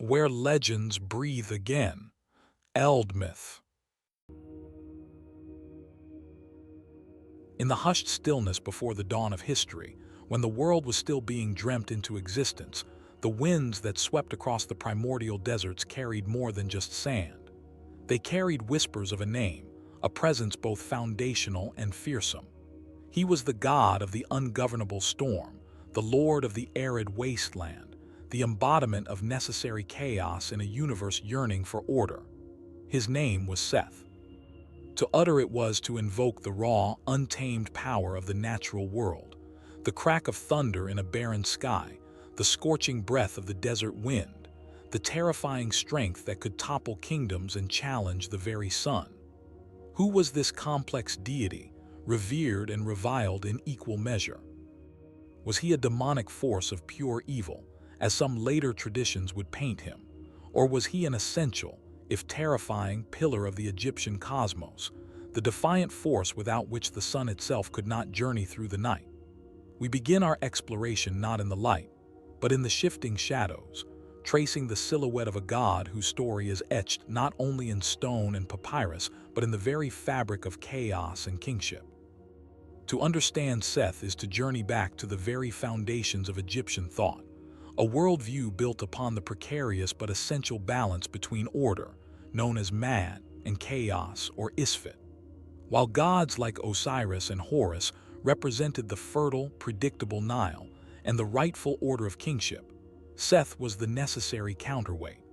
Where legends breathe again. Eldmyth. In the hushed stillness before the dawn of history, when the world was still being dreamt into existence, the winds that swept across the primordial deserts carried more than just sand. They carried whispers of a name, a presence both foundational and fearsome. He was the god of the ungovernable storm, the lord of the arid wasteland, the embodiment of necessary chaos in a universe yearning for order. His name was Seth. To utter it was to invoke the raw, untamed power of the natural world, the crack of thunder in a barren sky, the scorching breath of the desert wind, the terrifying strength that could topple kingdoms and challenge the very sun. Who was this complex deity, revered and reviled in equal measure? Was he a demonic force of pure evil, as some later traditions would paint him, or was he an essential, if terrifying, pillar of the Egyptian cosmos, the defiant force without which the sun itself could not journey through the night? We begin our exploration not in the light, but in the shifting shadows, tracing the silhouette of a god whose story is etched not only in stone and papyrus, but in the very fabric of chaos and kingship. To understand Seth is to journey back to the very foundations of Egyptian thought, a worldview built upon the precarious but essential balance between order, known as Mad, and chaos, or Isfet. While gods like Osiris and Horus represented the fertile, predictable Nile and the rightful order of kingship, Seth was the necessary counterweight.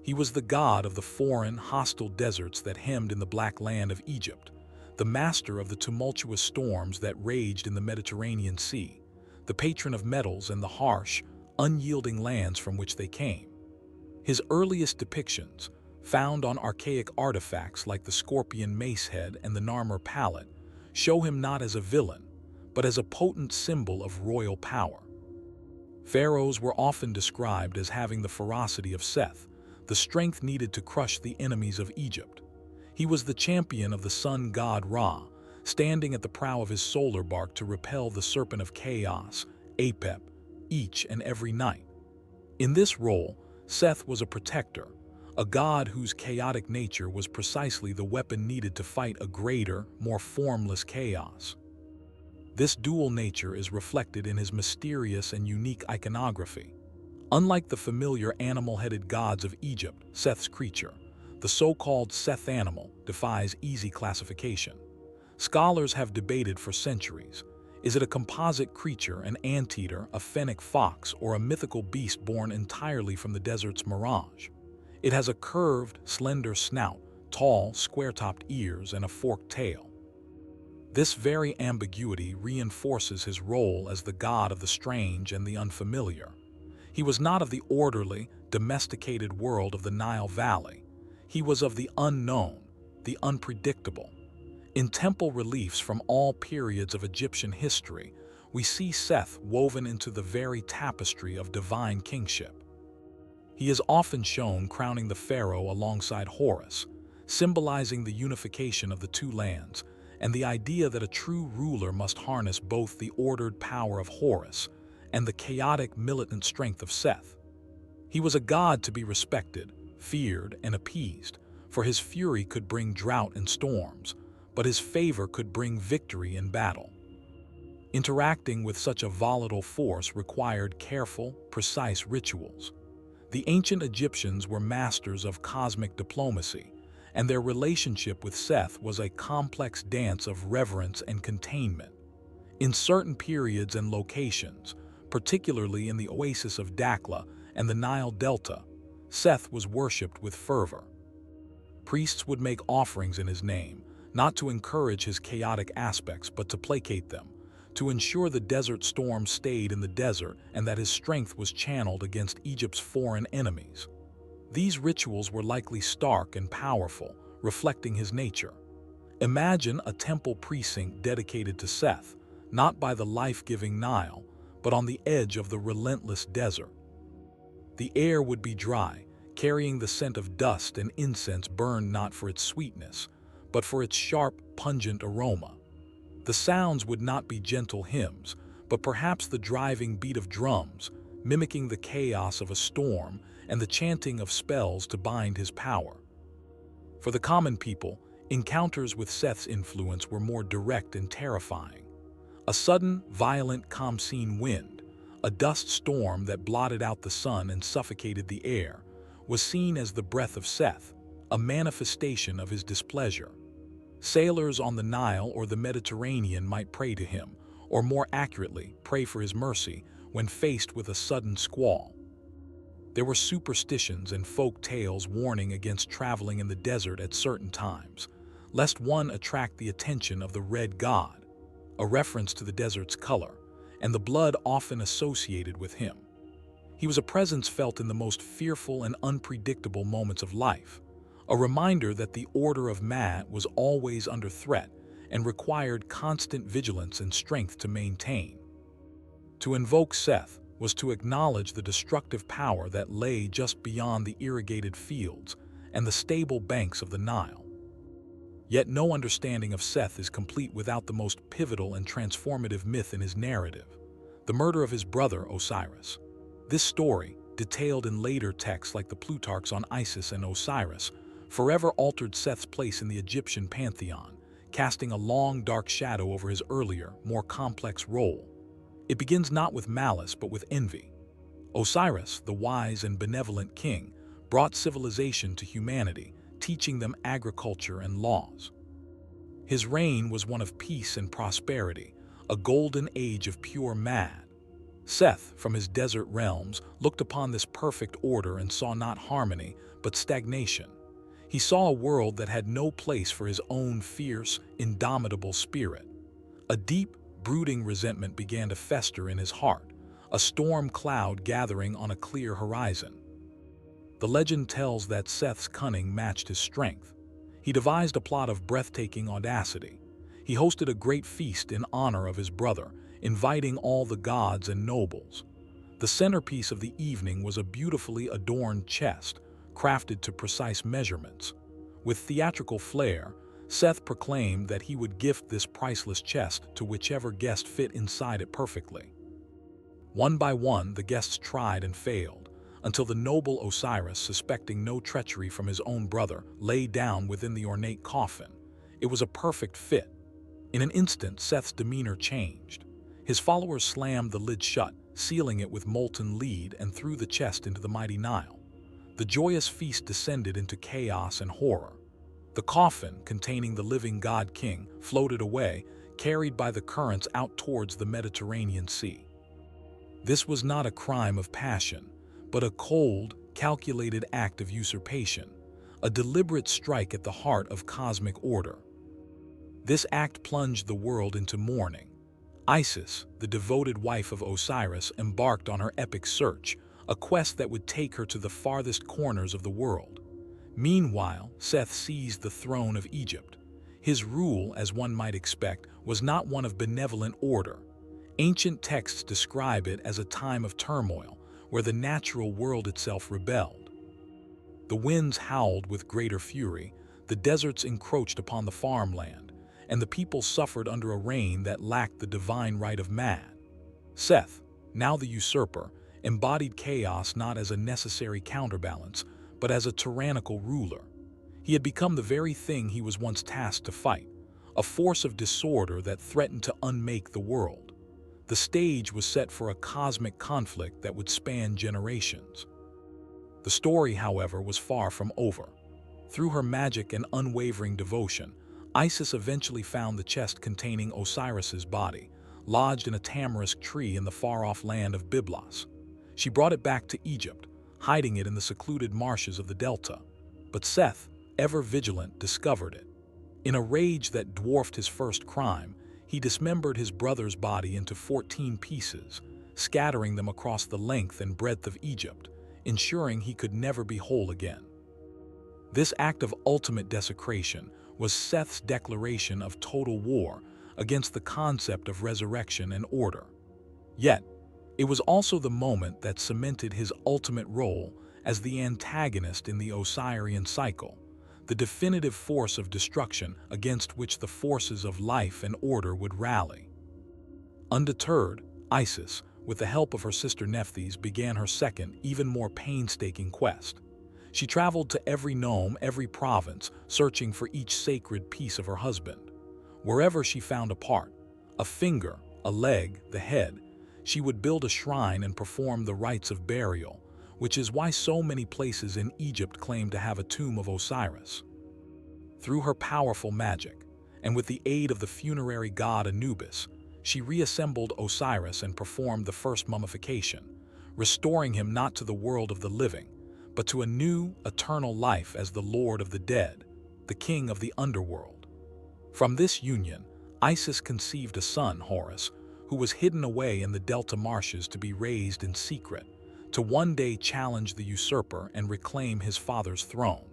He was the god of the foreign, hostile deserts that hemmed in the black land of Egypt, the master of the tumultuous storms that raged in the Mediterranean Sea, the patron of metals and the harsh, unyielding lands from which they came. His earliest depictions, found on archaic artifacts like the scorpion mace head and the Narmer palette, show him not as a villain, but as a potent symbol of royal power. Pharaohs were often described as having the ferocity of Seth, the strength needed to crush the enemies of Egypt. He was the champion of the sun god Ra, standing at the prow of his solar barque to repel the serpent of chaos, Apep, each and every night. In this role, Seth was a protector, a god whose chaotic nature was precisely the weapon needed to fight a greater, more formless chaos. This dual nature is reflected in his mysterious and unique iconography. Unlike the familiar animal-headed gods of Egypt, Seth's creature, the so-called Seth animal, defies easy classification. Scholars have debated for centuries. Is it a composite creature, an anteater, a fennec fox, or a mythical beast born entirely from the desert's mirage? It has a curved, slender snout, tall, square-topped ears, and a forked tail. This very ambiguity reinforces his role as the god of the strange and the unfamiliar. He was not of the orderly, domesticated world of the Nile Valley. He was of the unknown, the unpredictable. In temple reliefs from all periods of Egyptian history, we see Seth woven into the very tapestry of divine kingship. He is often shown crowning the pharaoh alongside Horus, symbolizing the unification of the two lands and the idea that a true ruler must harness both the ordered power of Horus and the chaotic militant strength of Seth. He was a god to be respected, feared, and appeased, for his fury could bring drought and storms, but his favor could bring victory in battle. Interacting with such a volatile force required careful, precise rituals. The ancient Egyptians were masters of cosmic diplomacy, and their relationship with Seth was a complex dance of reverence and containment. In certain periods and locations, particularly in the oasis of Dakla and the Nile Delta, Seth was worshipped with fervor. Priests would make offerings in his name, not to encourage his chaotic aspects but to placate them, to ensure the desert storm stayed in the desert and that his strength was channeled against Egypt's foreign enemies. These rituals were likely stark and powerful, reflecting his nature. Imagine a temple precinct dedicated to Seth, not by the life-giving Nile, but on the edge of the relentless desert. The air would be dry, carrying the scent of dust and incense burned not for its sweetness, but for its sharp, pungent aroma. The sounds would not be gentle hymns, but perhaps the driving beat of drums, mimicking the chaos of a storm and the chanting of spells to bind his power. For the common people, encounters with Seth's influence were more direct and terrifying. A sudden, violent Khamsin wind, a dust storm that blotted out the sun and suffocated the air, was seen as the breath of Seth, a manifestation of his displeasure. Sailors on the Nile or the Mediterranean might pray to him, or more accurately, pray for his mercy, when faced with a sudden squall. There were superstitions and folk tales warning against traveling in the desert at certain times, lest one attract the attention of the red god, a reference to the desert's color, and the blood often associated with him. He was a presence felt in the most fearful and unpredictable moments of life, a reminder that the order of Ma'at was always under threat and required constant vigilance and strength to maintain. To invoke Seth was to acknowledge the destructive power that lay just beyond the irrigated fields and the stable banks of the Nile. Yet no understanding of Seth is complete without the most pivotal and transformative myth in his narrative, the murder of his brother Osiris. This story, detailed in later texts like the Plutarchs on Isis and Osiris, forever altered Seth's place in the Egyptian pantheon, casting a long, dark shadow over his earlier, more complex role. It begins not with malice but with envy. Osiris, the wise and benevolent king, brought civilization to humanity, teaching them agriculture and laws. His reign was one of peace and prosperity, a golden age of pure Ma'at. Seth, from his desert realms, looked upon this perfect order and saw not harmony, but stagnation. He saw a world that had no place for his own fierce, indomitable spirit. A deep, brooding resentment began to fester in his heart, a storm cloud gathering on a clear horizon. The legend tells that Seth's cunning matched his strength. He devised a plot of breathtaking audacity. He hosted a great feast in honor of his brother, inviting all the gods and nobles. The centerpiece of the evening was a beautifully adorned chest, crafted to precise measurements. With theatrical flair, Seth proclaimed that he would gift this priceless chest to whichever guest fit inside it perfectly. One by one, the guests tried and failed, until the noble Osiris, suspecting no treachery from his own brother, lay down within the ornate coffin. It was a perfect fit. In an instant, Seth's demeanor changed. His followers slammed the lid shut, sealing it with molten lead, and threw the chest into the mighty Nile. The joyous feast descended into chaos and horror. The coffin, containing the living god-king, floated away, carried by the currents out towards the Mediterranean Sea. This was not a crime of passion, but a cold, calculated act of usurpation, a deliberate strike at the heart of cosmic order. This act plunged the world into mourning. Isis, the devoted wife of Osiris, embarked on her epic search, a quest that would take her to the farthest corners of the world. Meanwhile, Seth seized the throne of Egypt. His rule, as one might expect, was not one of benevolent order. Ancient texts describe it as a time of turmoil, where the natural world itself rebelled. The winds howled with greater fury, the deserts encroached upon the farmland, and the people suffered under a reign that lacked the divine right of Ma'at. Seth, now the usurper, embodied chaos not as a necessary counterbalance, but as a tyrannical ruler. He had become the very thing he was once tasked to fight, a force of disorder that threatened to unmake the world. The stage was set for a cosmic conflict that would span generations. The story, however, was far from over. Through her magic and unwavering devotion, Isis eventually found the chest containing Osiris's body, lodged in a tamarisk tree in the far-off land of Byblos. She brought it back to Egypt, hiding it in the secluded marshes of the delta. But Seth, ever vigilant, discovered it. In a rage that dwarfed his first crime, he dismembered his brother's body into 14 pieces, scattering them across the length and breadth of Egypt, ensuring he could never be whole again. This act of ultimate desecration was Seth's declaration of total war against the concept of resurrection and order. Yet, it was also the moment that cemented his ultimate role as the antagonist in the Osirian cycle, the definitive force of destruction against which the forces of life and order would rally. Undeterred, Isis, with the help of her sister Nephthys, began her second, even more painstaking quest. She traveled to every nome, every province, searching for each sacred piece of her husband. Wherever she found a part, a finger, a leg, the head, she would build a shrine and perform the rites of burial, which is why so many places in Egypt claim to have a tomb of Osiris. Through her powerful magic, and with the aid of the funerary god Anubis, she reassembled Osiris and performed the first mummification, restoring him not to the world of the living, but to a new, eternal life as the Lord of the dead, the king of the underworld. From this union, Isis conceived a son, Horus, who was hidden away in the Delta marshes to be raised in secret, to one day challenge the usurper and reclaim his father's throne.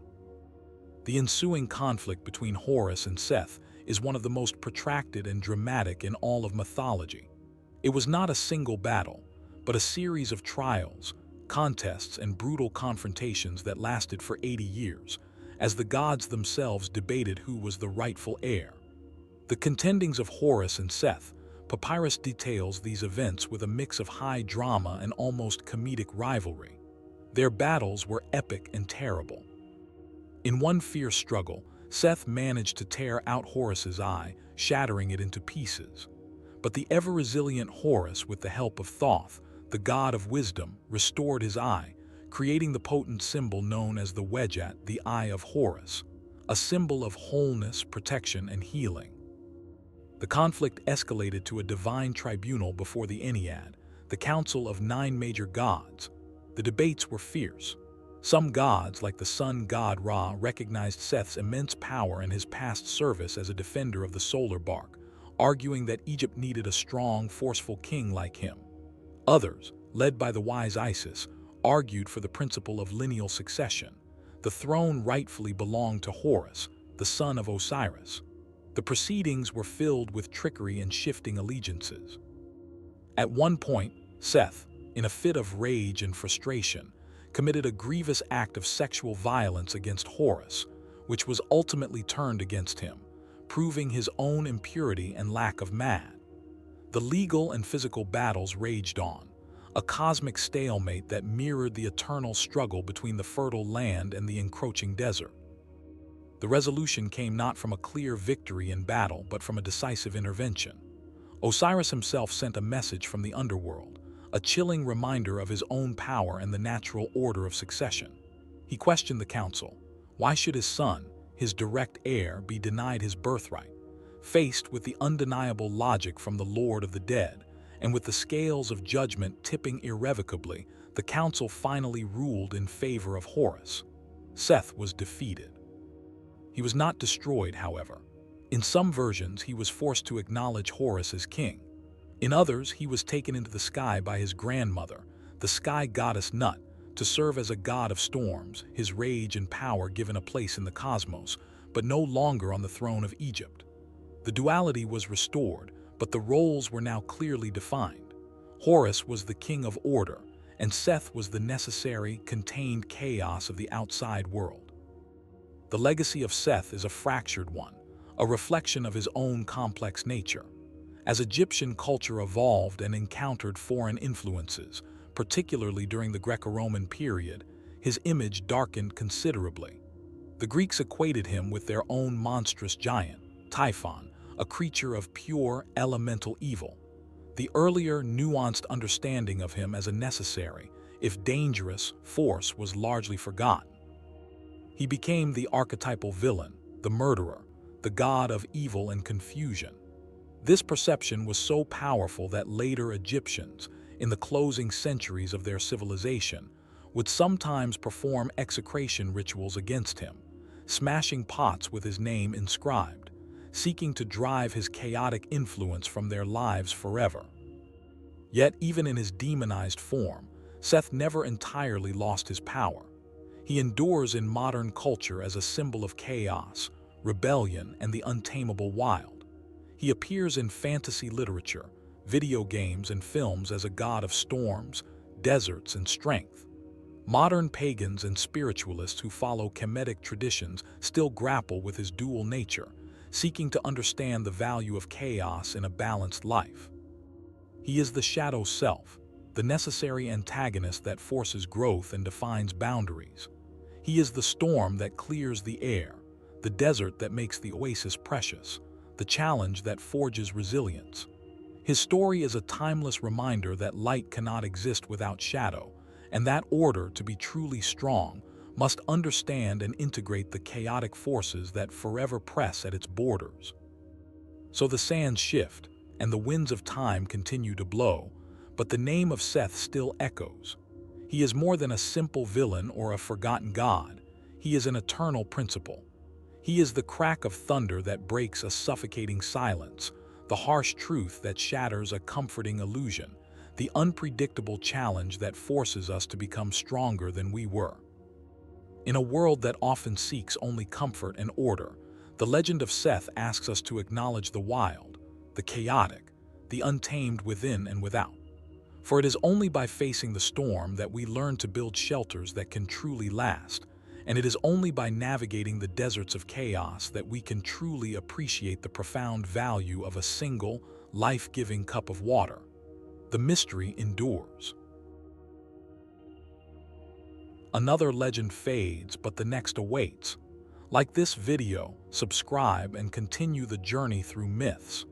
The ensuing conflict between Horus and Seth is one of the most protracted and dramatic in all of mythology. It was not a single battle, but a series of trials, contests, and brutal confrontations that lasted for 80 years, as the gods themselves debated who was the rightful heir. The contendings of Horus and Seth, papyrus details these events with a mix of high drama and almost comedic rivalry. Their battles were epic and terrible. In one fierce struggle, Seth managed to tear out Horus's eye, shattering it into pieces. But the ever-resilient Horus, with the help of Thoth, the god of wisdom, restored his eye, creating the potent symbol known as the Wedjat, the Eye of Horus, a symbol of wholeness, protection, and healing. The conflict escalated to a divine tribunal before the Ennead, the council of 9 major gods. The debates were fierce. Some gods, like the sun god Ra, recognized Seth's immense power and his past service as a defender of the solar barque, arguing that Egypt needed a strong, forceful king like him. Others, led by the wise Isis, argued for the principle of lineal succession. The throne rightfully belonged to Horus, the son of Osiris. The proceedings were filled with trickery and shifting allegiances. At one point, Seth, in a fit of rage and frustration, committed a grievous act of sexual violence against Horus, which was ultimately turned against him, proving his own impurity and lack of mad. The legal and physical battles raged on, a cosmic stalemate that mirrored the eternal struggle between the fertile land and the encroaching desert. The resolution came not from a clear victory in battle, but from a decisive intervention. Osiris himself sent a message from the underworld, a chilling reminder of his own power and the natural order of succession. He questioned the council. Why should his son, his direct heir, be denied his birthright? Faced with the undeniable logic from the Lord of the dead, and with the scales of judgment tipping irrevocably, the council finally ruled in favor of Horus. Seth was defeated. He was not destroyed, however. In some versions, he was forced to acknowledge Horus as king. In others, he was taken into the sky by his grandmother, the sky goddess Nut, to serve as a god of storms, his rage and power given a place in the cosmos, but no longer on the throne of Egypt. The duality was restored, but the roles were now clearly defined. Horus was the king of order, and Seth was the necessary, contained chaos of the outside world. The legacy of Seth is a fractured one, a reflection of his own complex nature. As Egyptian culture evolved and encountered foreign influences, particularly during the Greco-Roman period, his image darkened considerably. The Greeks equated him with their own monstrous giant, Typhon, a creature of pure, elemental evil. The earlier, nuanced understanding of him as a necessary, if dangerous, force was largely forgotten. He became the archetypal villain, the murderer, the god of evil and confusion. This perception was so powerful that later Egyptians, in the closing centuries of their civilization, would sometimes perform execration rituals against him, smashing pots with his name inscribed, seeking to drive his chaotic influence from their lives forever. Yet, even in his demonized form, Seth never entirely lost his power. He endures in modern culture as a symbol of chaos, rebellion, and the untamable wild. He appears in fantasy literature, video games, and films as a god of storms, deserts, and strength. Modern pagans and spiritualists who follow Kemetic traditions still grapple with his dual nature, seeking to understand the value of chaos in a balanced life. He is the shadow self, the necessary antagonist that forces growth and defines boundaries. He is the storm that clears the air, the desert that makes the oasis precious, the challenge that forges resilience. His story is a timeless reminder that light cannot exist without shadow, and that order, to be truly strong, must understand and integrate the chaotic forces that forever press at its borders. So the sands shift, and the winds of time continue to blow, but the name of Seth still echoes. He is more than a simple villain or a forgotten god. He is an eternal principle. He is the crack of thunder that breaks a suffocating silence, the harsh truth that shatters a comforting illusion, the unpredictable challenge that forces us to become stronger than we were. In a world that often seeks only comfort and order, the legend of Seth asks us to acknowledge the wild, the chaotic, the untamed within and without. For it is only by facing the storm that we learn to build shelters that can truly last, and it is only by navigating the deserts of chaos that we can truly appreciate the profound value of a single, life-giving cup of water. The mystery endures. Another legend fades, but the next awaits. Like this video, subscribe and continue the journey through myths.